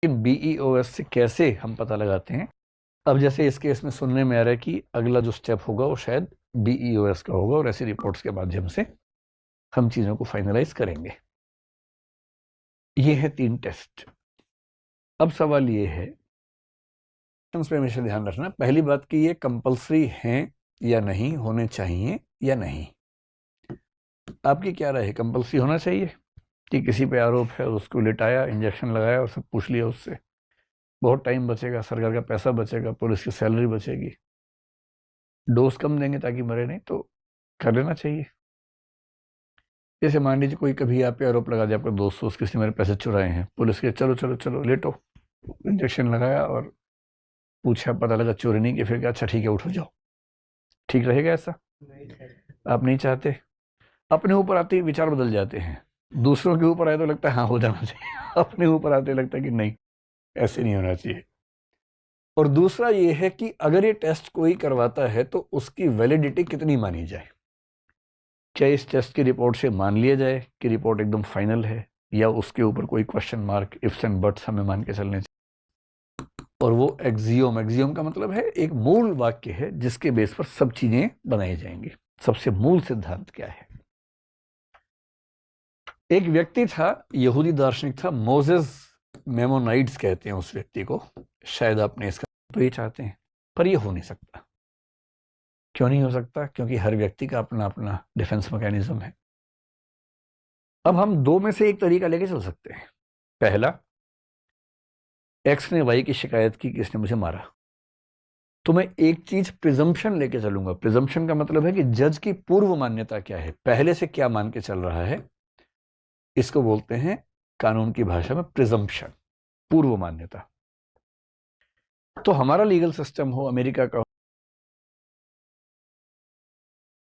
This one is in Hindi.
BEOS से कैसे हम पता लगाते हैं? अब जैसे इस केस में सुनने में आ रहा है कि अगला जो स्टेप होगा वो शायद BEOS का होगा और ऐसी रिपोर्ट्स के माध्यम से हम चीज़ों को फाइनलाइज करेंगे। ये है 3 टेस्ट। अब सवाल ये है, पे हमेशा ध्यान रखना, पहली बात कि ये कंपल्सरी हैं या नहीं, होने चाहिए या नहीं। आपकी क्या राय है, कंपल्सरी होना चाहिए कि किसी पे आरोप है उसको लिटाया, इंजेक्शन लगाया और सब पूछ लिया उससे? बहुत टाइम बचेगा, सरकार का पैसा बचेगा, पुलिस की सैलरी बचेगी, डोज कम देंगे ताकि मरे नहीं, तो कर लेना चाहिए। जैसे मान लीजिए कोई कभी आप पे आरोप लगा दिया, आपका दोस्त किसी ने मेरे पैसे चुराए हैं, पुलिस के चलो चलो चलो लेटो, इंजेक्शन लगाया और पूछा, पता लगा चोरी नहीं की, फिर क्या, अच्छा ठीक है उठो जाओ, ठीक रहेगा ऐसा? आप नहीं चाहते। अपने ऊपर आते ही विचार बदल जाते हैं, दूसरों के ऊपर आए तो लगता है हाँ हो जाना चाहिए, अपने ऊपर आते लगता है कि नहीं ऐसे नहीं होना चाहिए। और दूसरा ये है कि अगर ये टेस्ट कोई करवाता है तो उसकी वैलिडिटी कितनी मानी जाए? क्या इस टेस्ट की रिपोर्ट से मान लिया जाए कि रिपोर्ट एकदम फाइनल है, या उसके ऊपर कोई question mark, ifs and buts हमें मान के चलने चाहिए? और वो एक्सियोम का मतलब है एक मूल वाक्य है जिसके बेस पर सब चीजें बनाई जाएंगी। सबसे मूल सिद्धांत क्या है? एक व्यक्ति था, यहूदी दार्शनिक था, मोजेस मेमोनाइट्स कहते हैं उस व्यक्ति को, शायद आपने इसका तो ये चाहते हैं, पर ये हो नहीं सकता। क्यों नहीं हो सकता? क्योंकि हर व्यक्ति का अपना अपना डिफेंस मैकेनिज्म है। अब हम दो में से एक तरीका लेके चल सकते हैं। पहला, एक्स ने वाई की शिकायत की कि इसने मुझे मारा, तो मैं एक चीज प्रिजम्पशन लेके चलूंगा। प्रिजम्पशन का मतलब है कि जज की पूर्व मान्यता क्या है, पहले से क्या मान के चल रहा है, इसको बोलते हैं कानून की भाषा में प्रिजम्पशन, पूर्व मान्यता। तो हमारा लीगल सिस्टम हो, अमेरिका का